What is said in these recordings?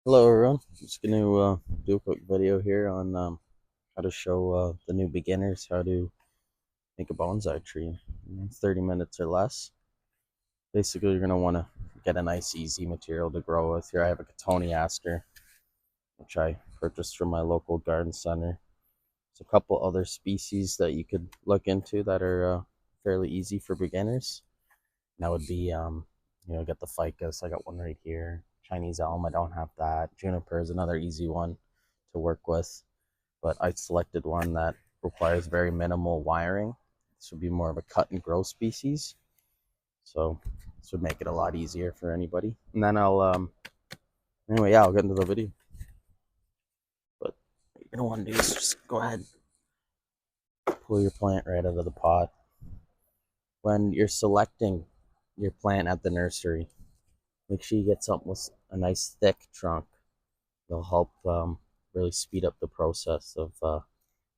Hello everyone, just going to do a quick video here on how to show the new beginners how to make a bonsai tree in 30 minutes or less. Basically, you're going to want to get a nice easy material to grow with. Here I have a Cotoneaster, which I purchased from my local garden center. There's a couple other species that you could look into that are fairly easy for beginners. And that would be, get the ficus. I got one right here. Chinese elm, I don't have that. Juniper is another easy one to work with, but I selected one that requires very minimal wiring. This would be more of a cut and grow species, so this would make it a lot easier for anybody. And then anyway, yeah, I'll get into the video. But what you're gonna want to do is just go ahead, pull your plant right out of the pot. When you're selecting your plant at the nursery, make sure you get something with a nice thick trunk. It'll help really speed up the process of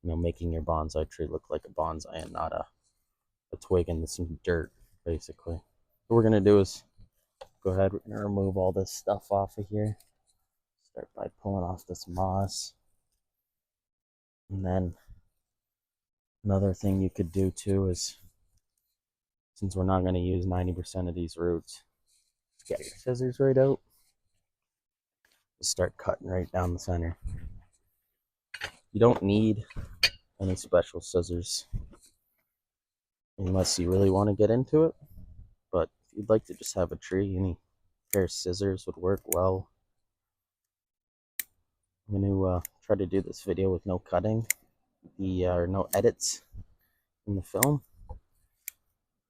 making your bonsai tree look like a bonsai and not a twig and some dirt, basically. What we're gonna do is go ahead. We're gonna remove all this stuff off of here. Start by pulling off this moss, and then another thing you could do too is, since we're not gonna use 90% of these roots, just get your scissors right out. Just start cutting right down the center. You don't need any special scissors unless you really want to get into it. But if you'd like to just have a tree, any pair of scissors would work well. I'm going to try to do this video with no cutting, or no edits in the film.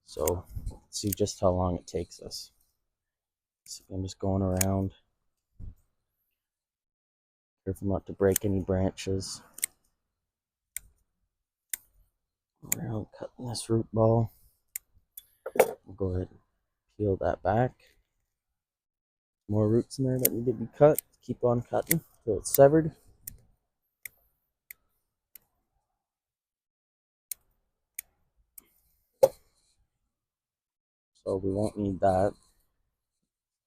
So let's see just how long it takes us. So I'm just going around, careful not to break any branches. Around cutting this root ball. We'll go ahead and peel that back. More roots in there that need to be cut. Keep on cutting until it's severed. So we won't need that.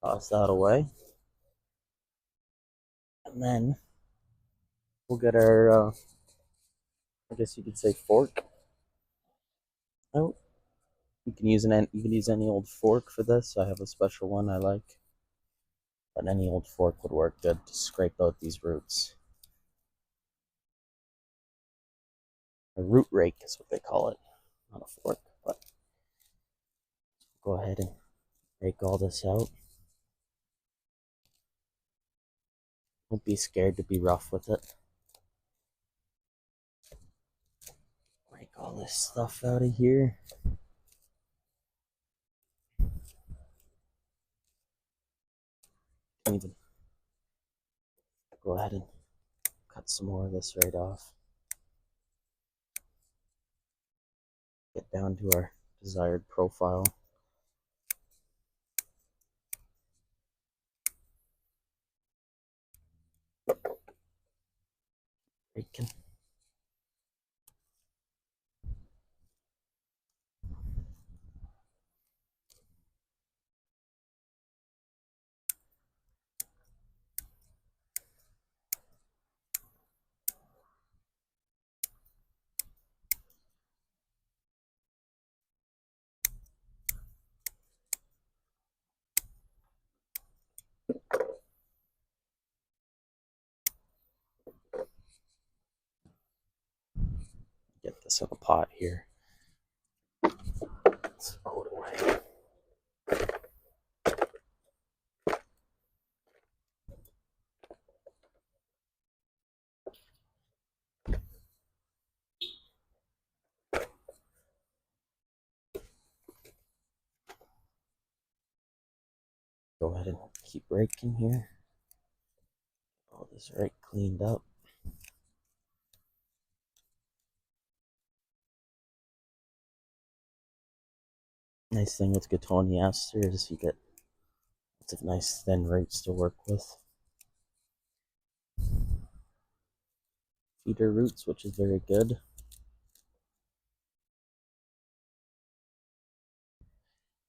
Toss that away. And then we'll get our, I guess you could say, fork out. You can use any old fork for this. I have a special one I like, but any old fork would work good to scrape out these roots. A root rake is what they call it, not a fork. But go ahead and rake all this out. Don't be scared to be rough with it. Rake all this stuff out of here. Even go ahead and cut some more of this right off. Get down to our desired profile. Raking. Get this in a pot here. Let's throw it away. Go ahead and keep raking here. All this rake cleaned up. Nice thing with Cotoneaster is you get lots of nice thin roots to work with. Feeder roots, which is very good.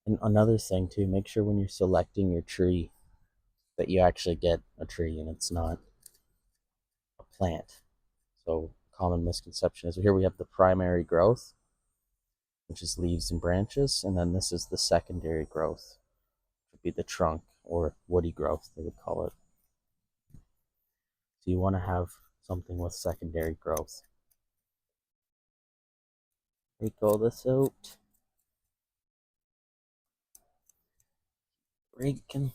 And another thing too, make sure when you're selecting your tree that you actually get a tree and it's not a plant. So common misconception is here we have the primary growth, which is leaves and branches, and then this is the secondary growth, which would be the trunk or woody growth, they would call it. So you want to have something with secondary growth. Take all this out. Raking.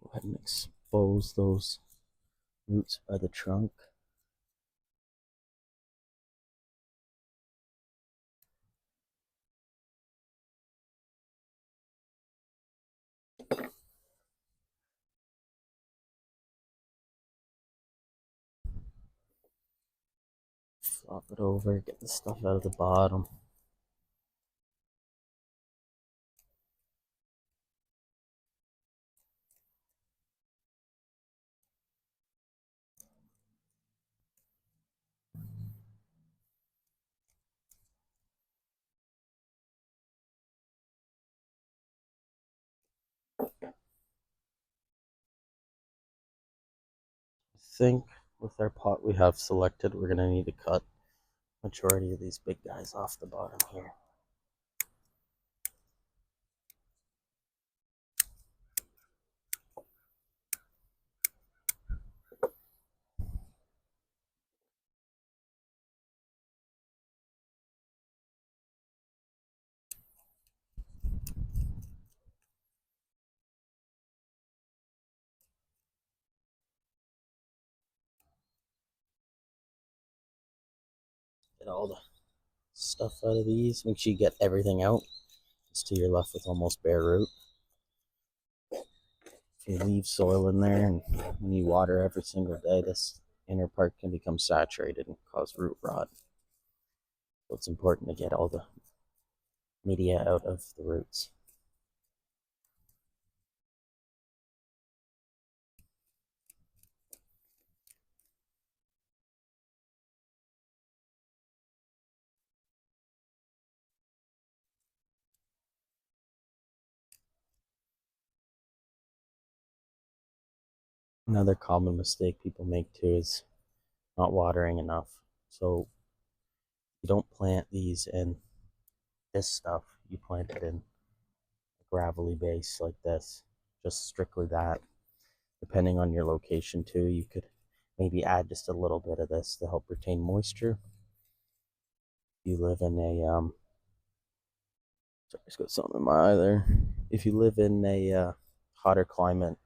Go ahead and expose those roots by the trunk. Flop it over, get the stuff out of the bottom. I think with our pot we have selected, we're going to need to cut majority of these big guys off the bottom here. Get all the stuff out of these. Make sure you get everything out, just till you're left with almost bare root. If you leave soil in there and when you water every single day, this inner part can become saturated and cause root rot. So it's important to get all the media out of the roots. Another common mistake people make too is not watering enough. So you don't plant these in this stuff, you plant it in a gravelly base like this, just strictly that. Depending on your location too, you could maybe add just a little bit of this to help retain moisture. If you live in a sorry, I just got something in my eye there. If you live in a hotter climate,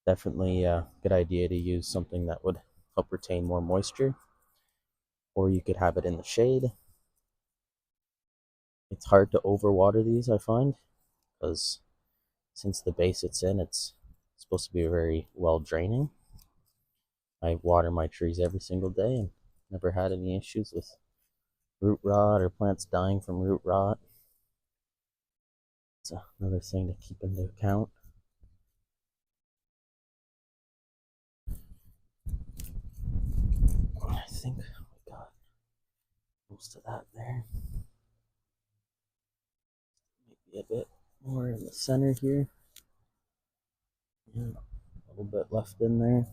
definitely a good idea to use something that would help retain more moisture. Or you could have it in the shade. It's hard to overwater these, I find, because since the base it's in, it's supposed to be very well draining. I water my trees every single day and never had any issues with root rot or plants dying from root rot. It's another thing to keep into account. I think we got most of that there. Maybe a bit more in the center here. Yeah, a little bit left in there.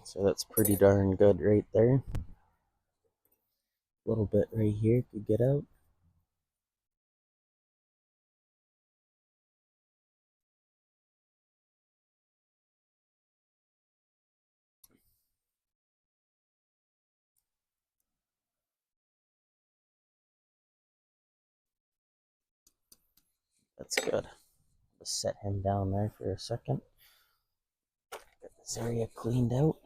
So that's pretty darn good right there. A little bit right here could get out. That's good. Just set him down there for a second. Get this area cleaned out.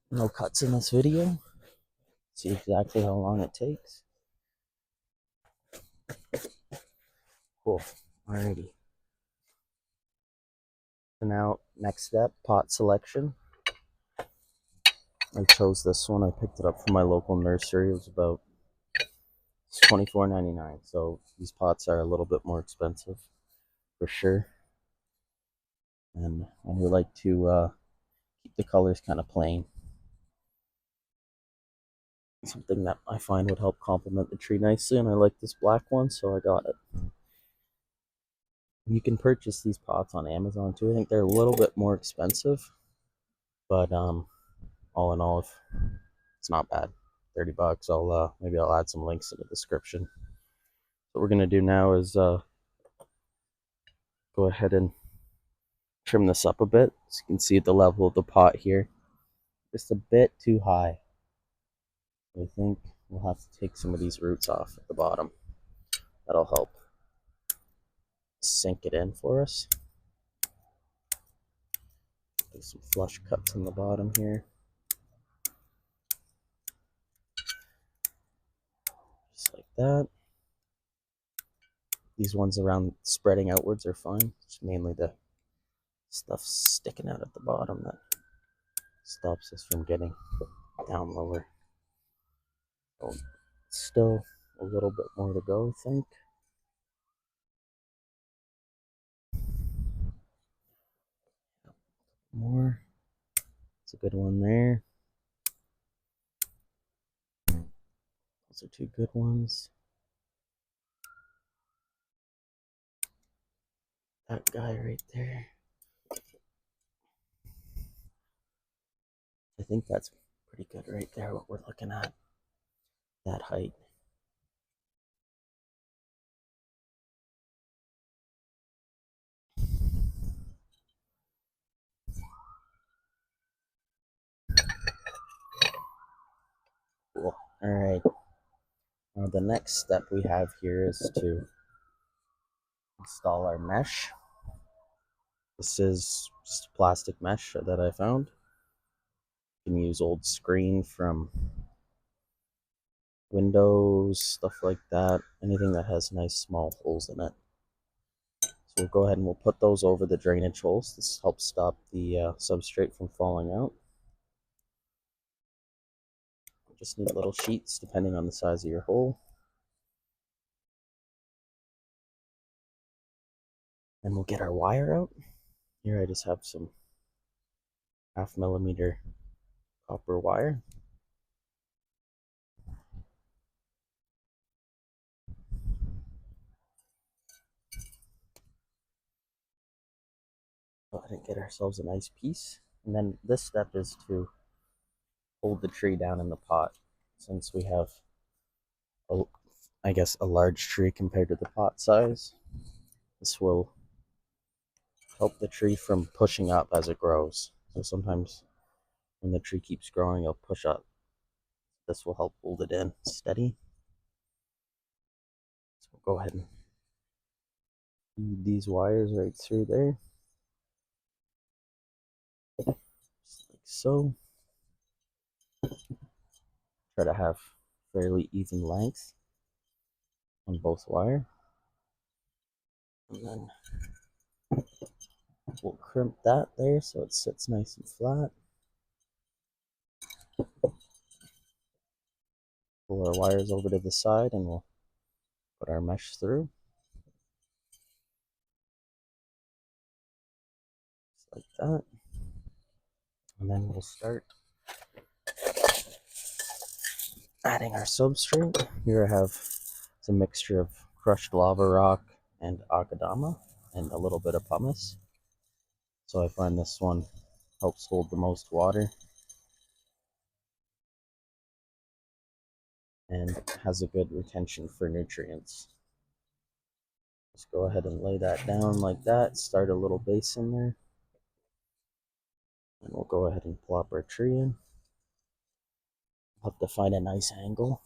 No cuts in this video. See exactly how long it takes. Cool. Alrighty. So now, next step, pot selection. I chose this one. I picked it up from my local nursery. It was about $24.99. So these pots are a little bit more expensive for sure. And I would like to keep the colors kind of plain. Something that I find would help complement the tree nicely, and I like this black one, so I got it. You can purchase these pots on Amazon too. I think they're a little bit more expensive, but all in all, if it's not bad. $30. Maybe I'll add some links in the description. What we're gonna do now is go ahead and trim this up a bit. So you can see at the level of the pot here, just a bit too high. I think we'll have to take some of these roots off at the bottom. That'll help sink it in for us. There's some flush cuts in the bottom here. Just like that. These ones around spreading outwards are fine. It's mainly the stuff sticking out at the bottom that stops us from getting down lower. So still a little bit more to go, I think. More. It's a good one there. Those are two good ones. That guy right there. I think that's pretty good right there, what we're looking at. That height. Cool. Alright. Now the next step we have here is to install our mesh. This is just plastic mesh that I found. You can use old screen from windows, stuff like that. Anything that has nice small holes in it. So we'll go ahead and we'll put those over the drainage holes. This helps stop the substrate from falling out. We just need little sheets depending on the size of your hole. And we'll get our wire out. Here I just have some 0.5 millimeter copper wire. Go ahead and get ourselves a nice piece. And then this step is to hold the tree down in the pot. Since we have, I guess, a large tree compared to the pot size, this will help the tree from pushing up as it grows. So sometimes when the tree keeps growing, it'll push up. This will help hold it in steady. So we'll go ahead and feed these wires right through there. Just like so. Try to have fairly even length on both wire. And then we'll crimp that there so it sits nice and flat. Pull our wires over to the side and we'll put our mesh through. Just like that. And then we'll start adding our substrate. Here I have a mixture of crushed lava rock and akadama and a little bit of pumice. So I find this one helps hold the most water and has a good retention for nutrients. Just go ahead and lay that down like that, start a little base in there, and we'll go ahead and plop our tree in. We'll have to find a nice angle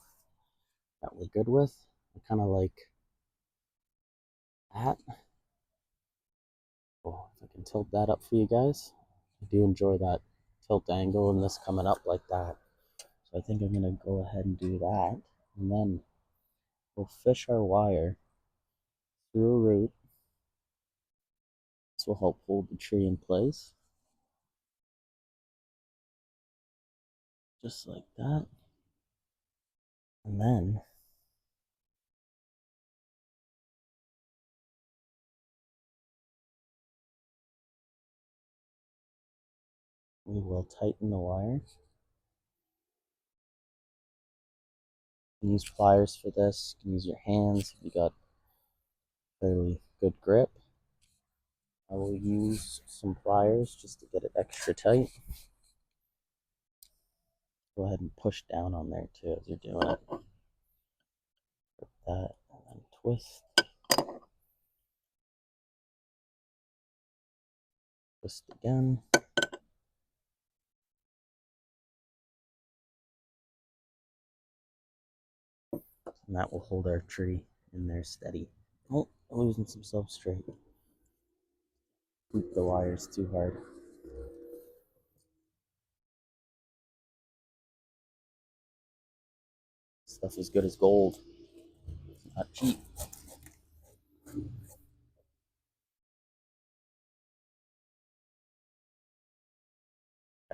that we're good with. I kind of like that. Oh, if I can tilt that up for you guys. I do enjoy that tilt angle and this coming up like that. So I think I'm going to go ahead and do that. And then we'll fish our wire through a root This will help hold the tree in place. Just like that. And then we will tighten the wires. You can use pliers for this. You can use your hands if you got fairly good grip. I will use some pliers just to get it extra tight. Go ahead and push down on there too as you're doing it. Like that, and then twist. Twist again. And that will hold our tree in there steady. Oh, I'm losing some substrate. Loop the wires too hard. Stuff as good as gold. Not cheap.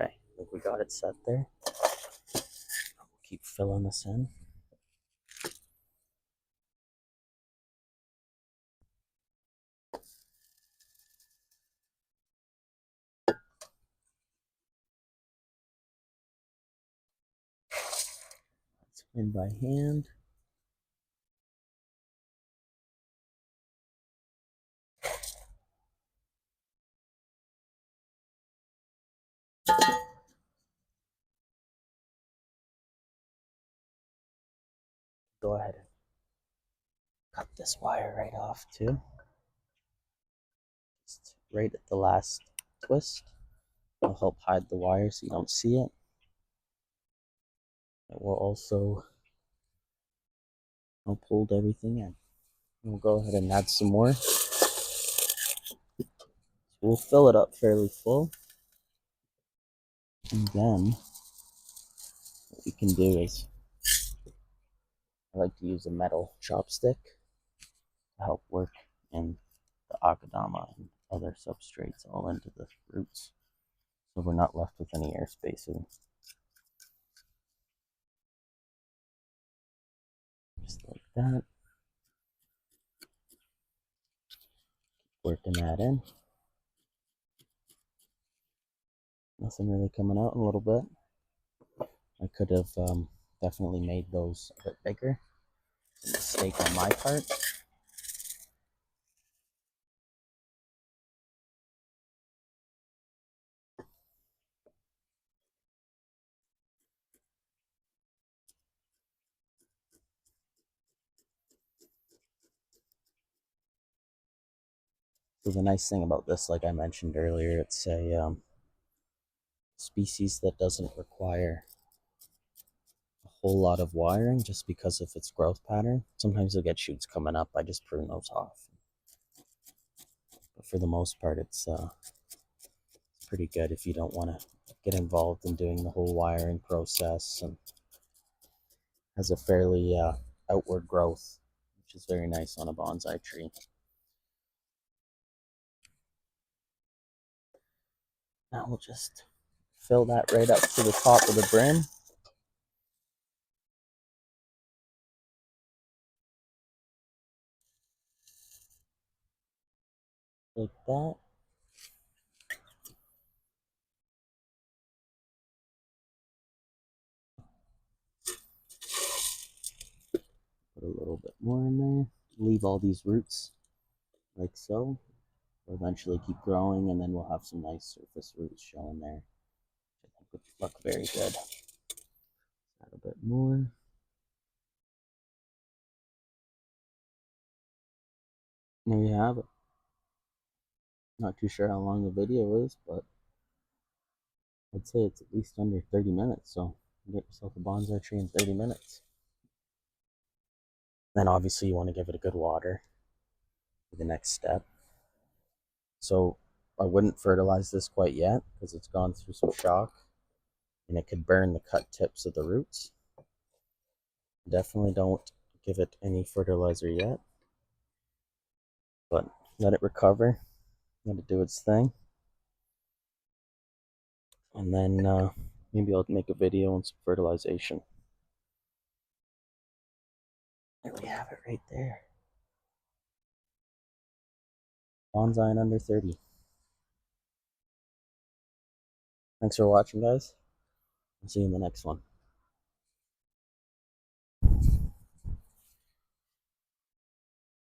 Okay, I think we got it set there. Keep filling this in. Let's in by hand. Go ahead and cut this wire right off too. Just right at the last twist. It'll help hide the wire so you don't see it. It will also help hold everything in. We'll go ahead and add some more. We'll fill it up fairly full. And then what we can do is, I like to use a metal chopstick to help work in the akadama and other substrates all into the roots, so we're not left with any air spacing. Just like that. Working that in. Nothing really coming out in a little bit. I could have definitely made those a bit bigger. A mistake on my part. So the nice thing about this, like I mentioned earlier, it's a species that doesn't require a whole lot of wiring just because of its growth pattern. Sometimes you'll get shoots coming up. I just prune those off. But for the most part, it's pretty good if you don't want to get involved in doing the whole wiring process, and has a fairly outward growth, which is very nice on a bonsai tree. Now we'll just fill that right up to the top of the brim. Like that. Put a little bit more in there. Leave all these roots like so. They'll eventually keep growing, and then we'll have some nice surface roots showing there, which I think would look very good. Add a bit more. There you have it. Not too sure how long the video is, but I'd say it's at least under 30 minutes, so you get yourself a bonsai tree in 30 minutes. Then obviously you want to give it a good water for the next step. So I wouldn't fertilize this quite yet because it's gone through some shock and it could burn the cut tips of the roots. Definitely don't give it any fertilizer yet, but let it recover. let it do its thing, and then maybe I'll make a video on some fertilization. There we have it right there. Bonsai in under 30. Thanks for watching, guys. I'll see you in the next one.